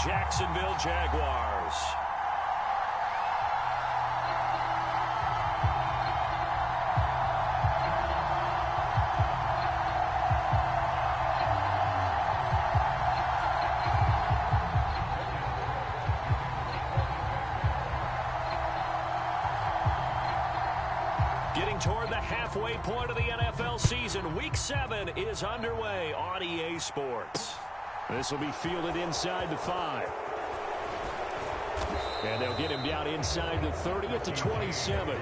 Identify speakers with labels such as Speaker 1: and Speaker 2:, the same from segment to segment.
Speaker 1: Jacksonville Jaguars. Getting toward the halfway point of the NFL season, Week 7 is underway on EA Sports. This will be fielded inside the 5. And they'll get him down inside the 30 at the 27.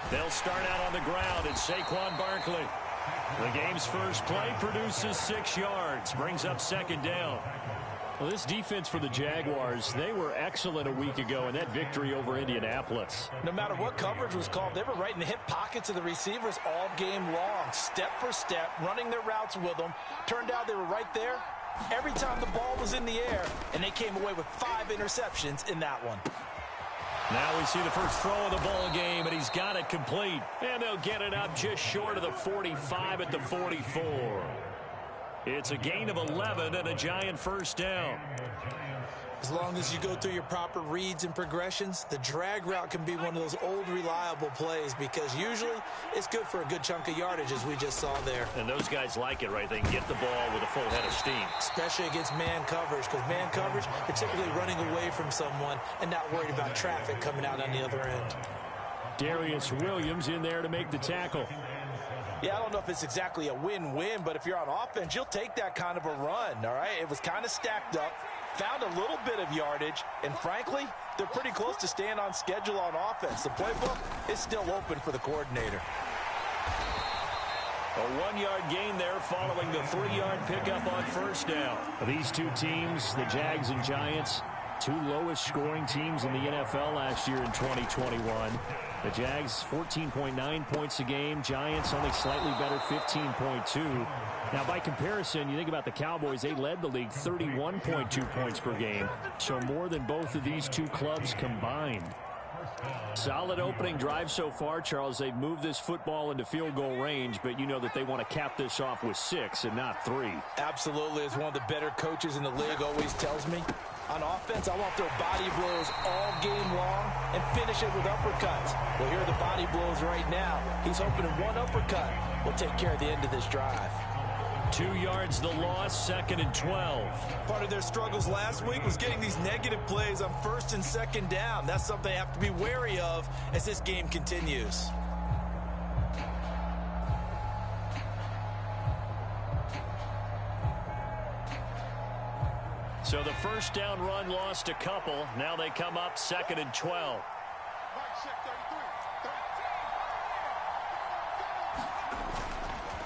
Speaker 1: They'll start out on the ground, and Saquon Barkley. The game's first play produces 6 yards, brings up second down. Well, this defense for the Jaguars, they were excellent a week ago in that victory over Indianapolis.
Speaker 2: No matter what coverage was called, they were right in the hip pockets of the receivers all game long, step for step, running their routes with them. Turned out they were right there every time the ball was in the air, and they came away with 5 interceptions in that one.
Speaker 1: Now we see the first throw of the ball game, and he's got it complete. And they'll get it up just short of the 45 at the 44. It's a gain of 11 and a giant first down.
Speaker 2: As long as you go through your proper reads and progressions, the drag route can be one of those old reliable plays because usually it's good for a good chunk of yardage, as we just saw there.
Speaker 1: And those guys like it, right? They can get the ball with a full head of steam.
Speaker 2: Especially against man coverage, because man coverage, they're typically running away from someone and not worried about traffic coming out on the other end.
Speaker 1: Darius Williams in there to make the tackle.
Speaker 2: Yeah, I don't know if it's exactly a win-win, but if you're on offense, you'll take that kind of a run, all right? It was kind of stacked up, found a little bit of yardage, and frankly, they're pretty close to staying on schedule on offense. The playbook is still open for the coordinator.
Speaker 1: A 1-yard gain there following the 3-yard pickup on first down. These two teams, the Jags and Giants, 2 lowest scoring teams in the NFL last year in 2021. The Jags, 14.9 points a game. Giants only slightly better, 15.2. Now, by comparison, you think about the Cowboys, they led the league 31.2 points per game. So more than both of these two clubs combined. Solid opening drive so far, Charles. They've moved this football into field goal range, but you know that they want to cap this off with 6 and not 3.
Speaker 2: Absolutely. As one of the better coaches in the league always tells me, on offense, I want to throw body blows all game long and finish it with uppercuts. Well, here are the body blows right now. He's hoping that one uppercut will take care of the end of this drive.
Speaker 1: 2 yards the loss, 2nd and 12.
Speaker 2: Part of their struggles last week was getting these negative plays on 1st and 2nd down. That's something they have to be wary of as this game continues.
Speaker 1: So the first down run lost a couple. Now they come up 2nd and 12.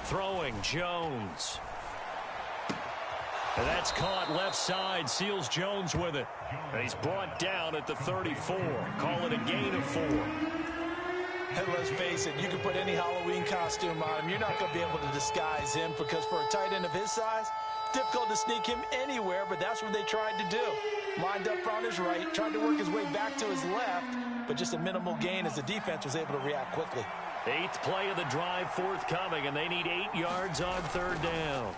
Speaker 1: Throwing Jones. And that's caught left side. Seals Jones with it. And he's brought down at the 34. Call it a gain of 4.
Speaker 2: And let's face it, you can put any Halloween costume on him. You're not going to be able to disguise him because for a tight end of his size, difficult to sneak him anywhere, but that's what they tried to do. Lined up on his right, tried to work his way back to his left, but just a minimal gain as the defense was able to react quickly.
Speaker 1: 8th play of the drive forthcoming, and they need 8 yards on 3rd down.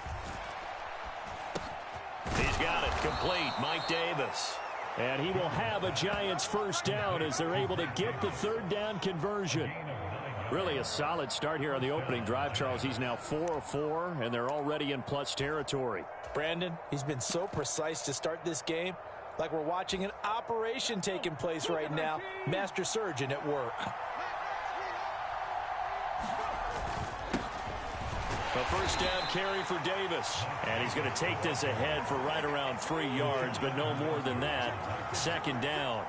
Speaker 1: He's got it complete, Mike Davis. And he will have a Giants first down as they're able to get the 3rd down conversion. Really a solid start here on the opening drive, Charles. He's now 4 of 4, and they're already in plus territory.
Speaker 2: Brandon, he's been so precise to start this game, like we're watching an operation taking place right now. Master surgeon at work.
Speaker 1: A first down carry for Davis. And he's going to take this ahead for right around 3 yards, but no more than that. 2nd down.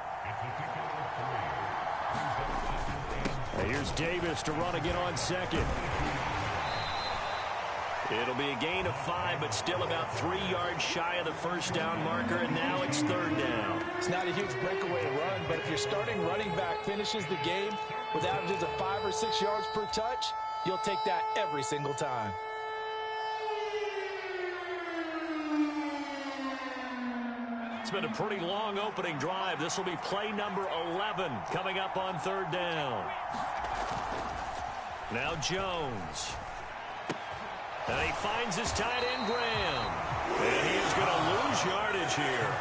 Speaker 1: And here's Davis to run again on 2nd. It'll be a gain of 5, but still about 3 yards shy of the first down marker, and now it's 3rd down.
Speaker 2: It's not a huge breakaway run, but if your starting running back finishes the game with averages of 5 or 6 yards per touch, you'll take that every single time.
Speaker 1: It's been a pretty long opening drive. This will be play number 11 coming up on 3rd down. Now Jones. And he finds his tight end, Graham. And he is going to lose yardage here.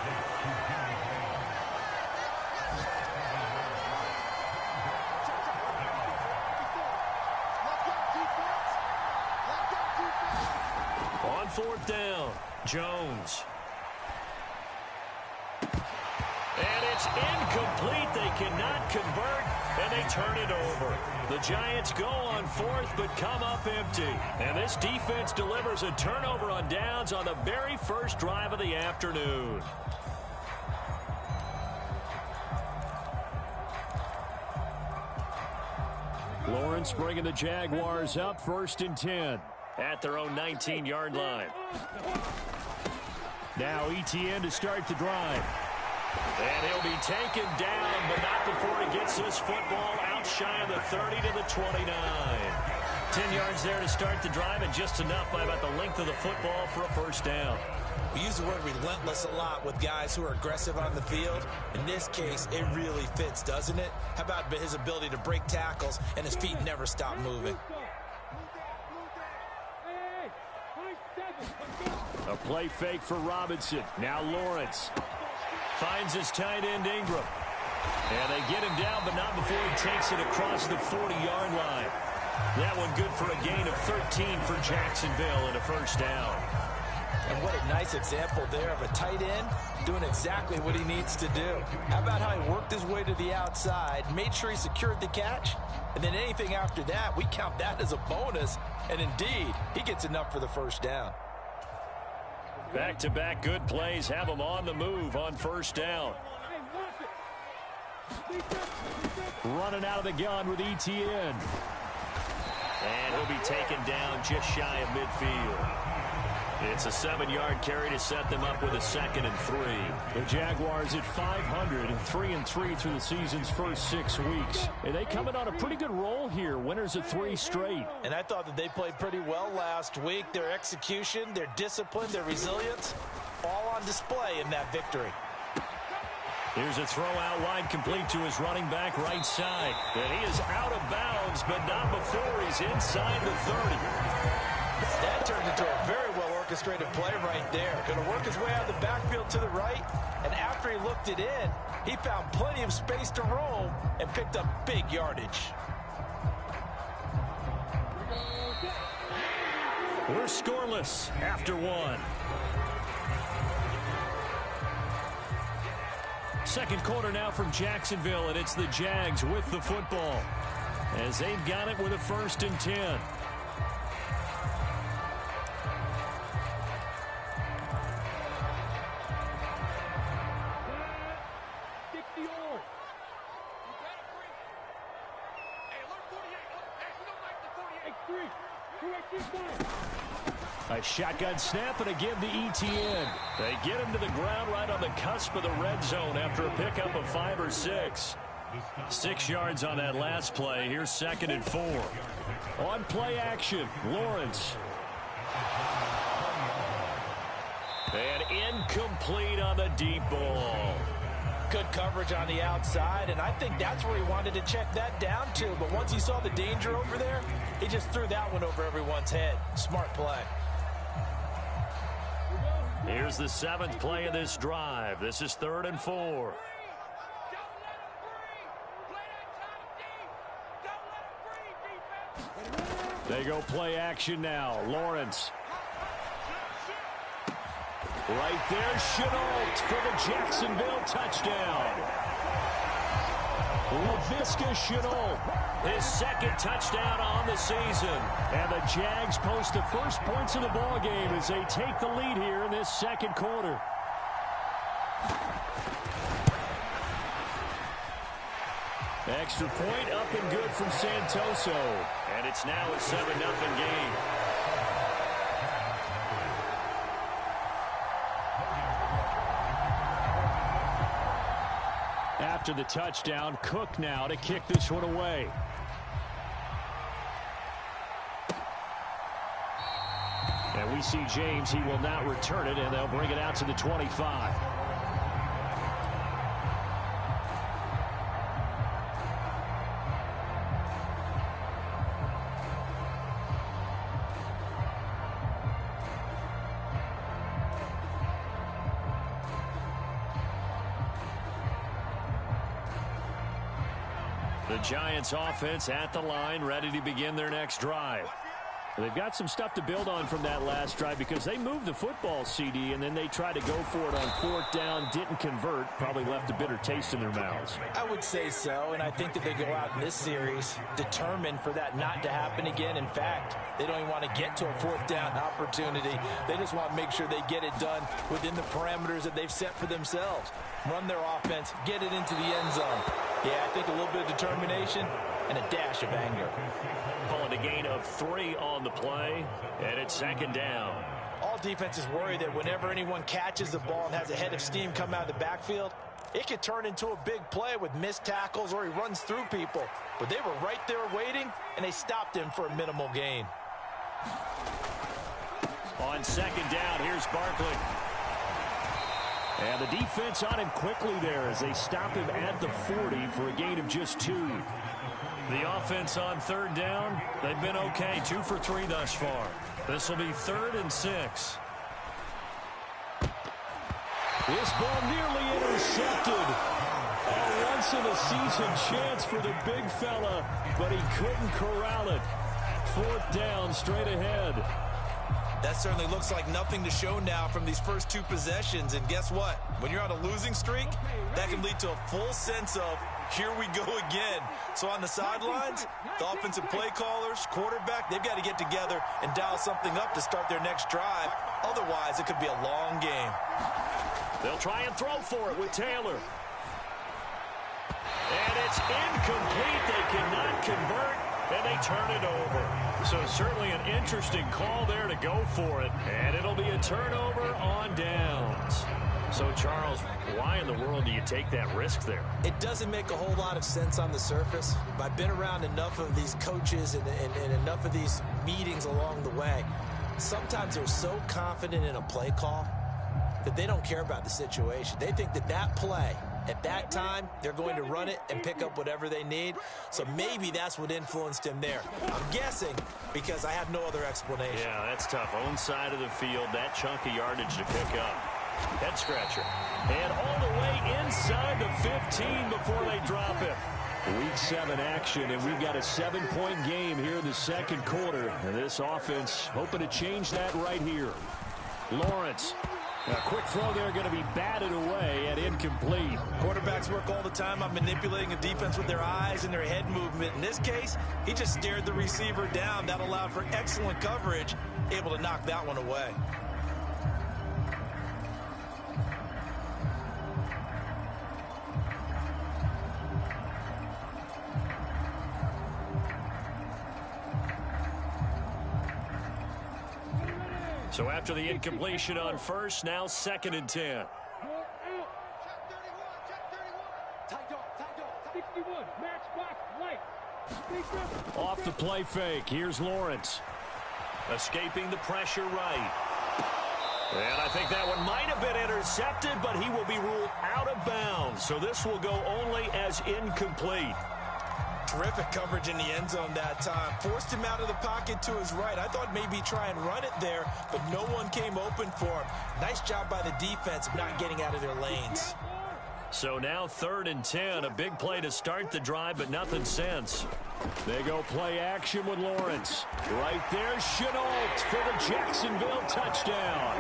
Speaker 1: On 4th down, Jones. And it's incomplete. They cannot convert, and they turn it over. The Giants go on 4th, but come up empty. And this defense delivers a turnover on downs on the very first drive of the afternoon. Lawrence bringing the Jaguars up 1st and 10 at their own 19-yard line. Now Etienne to start the drive. And he'll be taken down, but not before he gets this football out shy of the 30 to the 29. 10 yards there to start the drive, and just enough by about the length of the football for a first down.
Speaker 2: We use the word relentless a lot with guys who are aggressive on the field. In this case, it really fits, doesn't it? How about his ability to break tackles and his feet never stop moving?
Speaker 1: A play fake for Robinson. Now Lawrence finds his tight end, Ingram. And they get him down, but not before he takes it across the 40-yard line. That one good for a gain of 13 for Jacksonville and a first down.
Speaker 2: And what a nice example there of a tight end doing exactly what he needs to do. How about how he worked his way to the outside, made sure he secured the catch, and then anything after that, we count that as a bonus. And indeed, he gets enough for the first down.
Speaker 1: Back-to-back good plays have him on the move on first down. Running out of the gun with Etienne. And he'll be taken down just shy of midfield. It's a 7-yard carry to set them up with a 2nd and 3. The Jaguars at 500, 3-3 through the season's first 6 weeks. And they come in on a pretty good roll here. Winners of 3 straight.
Speaker 2: And I thought that they played pretty well last week. Their execution, their discipline, their resilience, all on display in that victory.
Speaker 1: Here's a throw out wide, complete to his running back right side. And he is out of bounds, but not before he's inside the 30.
Speaker 2: That turned into a very well-orchestrated play right there. Going to work his way out of the backfield to the right, and after he looked it in, he found plenty of space to roam and picked up big yardage.
Speaker 1: We're scoreless after 1. Second quarter now from Jacksonville, and it's the Jags with the football as they've got it with a 1st and 10. A shotgun snap and a give to Etienne. They get him to the ground right on the cusp of the red zone after a pickup of 5 or 6. 6 yards on that last play. Here's 2nd and 4. On play action, Lawrence. And incomplete on the deep ball.
Speaker 2: Good coverage on the outside, and I think that's where he wanted to check that down to. But once he saw the danger over there, he just threw that one over everyone's head. Smart play.
Speaker 1: Here's the 7th play of this drive. This is 3rd and 4. They go play action now. Lawrence. Right there, Chenault for the Jacksonville touchdown. LaVisca Chenault, his 2nd touchdown on the season. And the Jags post the first points of the ball game as they take the lead here in this 2nd quarter. Extra point up and good from Santoso. And it's now a 7-0 game. after the touchdown. Cook now to kick this one away. And we see James. He will not return it, and they'll bring it out to the 25. The Giants offense at the line, ready to begin their next drive. They've got some stuff to build on from that last drive because they moved the football, CD, and then they tried to go for it on 4th down, didn't convert, probably left a bitter taste in their mouths.
Speaker 2: I would say so, and I think that they go out in this series determined for that not to happen again. In fact, they don't even want to get to a 4th down opportunity. They just want to make sure they get it done within the parameters that they've set for themselves. Run their offense, get it into the end zone. Yeah, I think a little bit of determination and a dash of anger.
Speaker 1: Calling a gain of 3 on the play, and it's 2nd down.
Speaker 2: All defenses worry that whenever anyone catches the ball and has a head of steam come out of the backfield, it could turn into a big play with missed tackles or he runs through people. But they were right there waiting, and they stopped him for a minimal gain.
Speaker 1: On 2nd down, here's Barkley. And the defense on him quickly there as they stop him at the 40 for a gain of just 2. The offense on 3rd down, they've been okay. 2 for 3 thus far. This will be 3rd and 6. This ball nearly intercepted. A once-in-a-season chance for the big fella, but he couldn't corral it. 4th down, straight ahead.
Speaker 2: That certainly looks like nothing to show now from these first 2 possessions. And guess what? When you're on a losing streak, that can lead to a full sense of, here we go again. So on the sidelines, the offensive play callers, quarterback, they've got to get together and dial something up to start their next drive. Otherwise, it could be a long game.
Speaker 1: They'll try and throw for it with Taylor. And it's incomplete. They cannot convert, and they turn it over. So certainly an interesting call there to go for it. And it'll be a turnover on downs. So, Charles, why in the world do you take that risk there?
Speaker 2: It doesn't make a whole lot of sense on the surface. But I've been around enough of these coaches and enough of these meetings along the way. Sometimes they're so confident in a play call that they don't care about the situation. They think that that play, at that time, they're going to run it and pick up whatever they need. So maybe that's what influenced him there. I'm guessing because I have no other explanation.
Speaker 1: Yeah, that's tough. Own side of the field, that chunk of yardage to pick up. Head scratcher. And all the way inside the 15 before they drop it. Week 7 action, and we've got a 7-point game here in the 2nd quarter. And this offense hoping to change that right here. Lawrence. A quick throw there going to be batted away and incomplete.
Speaker 2: Quarterbacks work all the time on manipulating a defense with their eyes and their head movement. In this case, he just stared the receiver down. That allowed for excellent coverage, able to knock that one away.
Speaker 1: So after the incompletion on 1st, now 2nd and 10. Off the play fake. Here's Lawrence. Escaping the pressure right. And I think that one might have been intercepted, but he will be ruled out of bounds. So this will go only as incomplete.
Speaker 2: Terrific coverage in the end zone that time. Forced him out of the pocket to his right. I thought maybe try and run it there, but no one came open for him. Nice job by the defense of not getting out of their lanes.
Speaker 1: So now 3rd and 10. A big play to start the drive, but nothing since. They go play action with Lawrence. Right there, Chenault for the Jacksonville touchdown.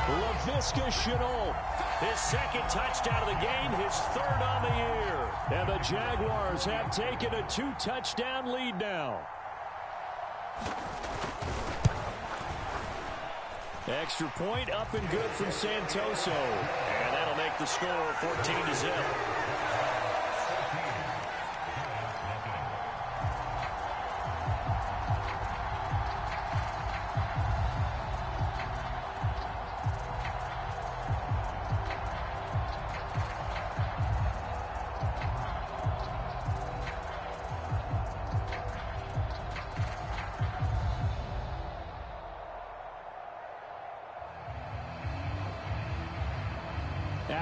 Speaker 1: LaVisca Chenault. His 2nd touchdown of the game, his 3rd on the year. And the Jaguars have taken a 2-touchdown lead now. Extra point up and good from Santoso. And that'll make the score 14-0.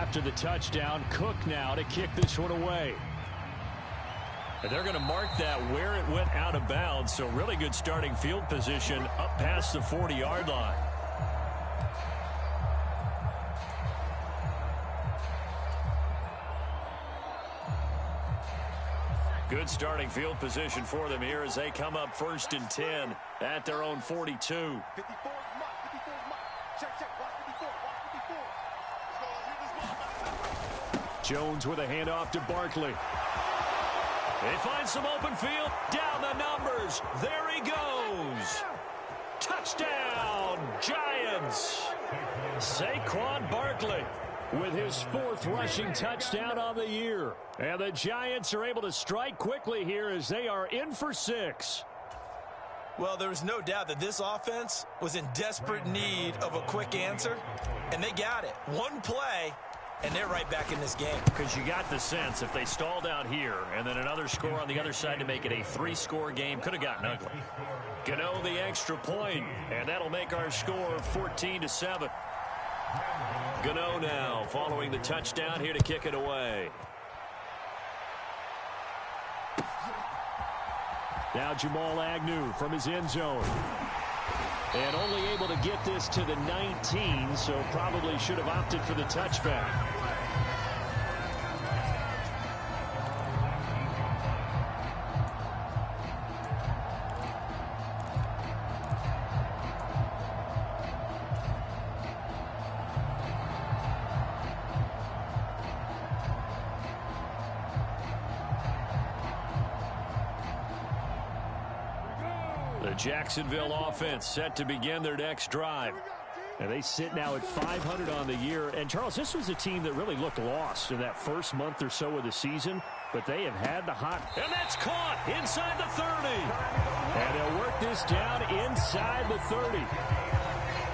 Speaker 1: after the touchdown. Cook now to kick this one away. And they're going to mark that where it went out of bounds. So really good starting field position up past the 40-yard line. Good starting field position for them here as they come up 1st and 10 at their own 42. Jones with a handoff to Barkley. They find some open field. Down the numbers. There he goes. Touchdown, Giants. Saquon Barkley with his 4th rushing touchdown on the year. And the Giants are able to strike quickly here as they are in for 6.
Speaker 2: Well, there was no doubt that this offense was in desperate need of a quick answer, and they got it. One play, and they're right back in this game.
Speaker 1: Because you got the sense if they stalled out here and then another score on the other side to make it a 3-score game, could have gotten ugly. Gano the extra point, and that'll make our score 14-7. Gano now following the touchdown here to kick it away. Now Jamal Agnew from his end zone. And only able to get this to the 19, so probably should have opted for the touchback. The Jacksonville offense set to begin their next drive. And they sit now at 500 on the year. And, Charles, this was a team that really looked lost in that first month or so of the season. But they have had the hot. And that's caught inside the 30. And they'll work this down inside the 30.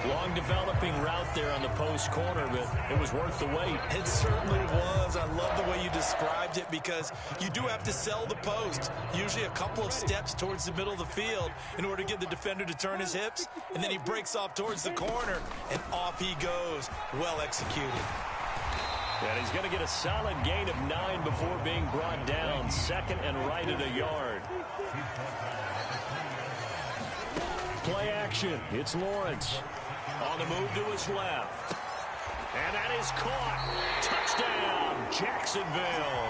Speaker 1: Long developing route there on the post corner, but it was worth the wait.
Speaker 2: It certainly was. I love the way you described it because you do have to sell the post. Usually a couple of steps towards the middle of the field in order to get the defender to turn his hips. And then he breaks off towards the corner, and off he goes. Well executed.
Speaker 1: And he's going to get a solid gain of 9 before being brought down. 2nd and right at a yard. Play action. It's Lawrence. On the move to his left. And that is caught. Touchdown, Jacksonville.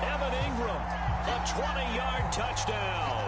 Speaker 1: Evan Ingram, a 20-yard touchdown.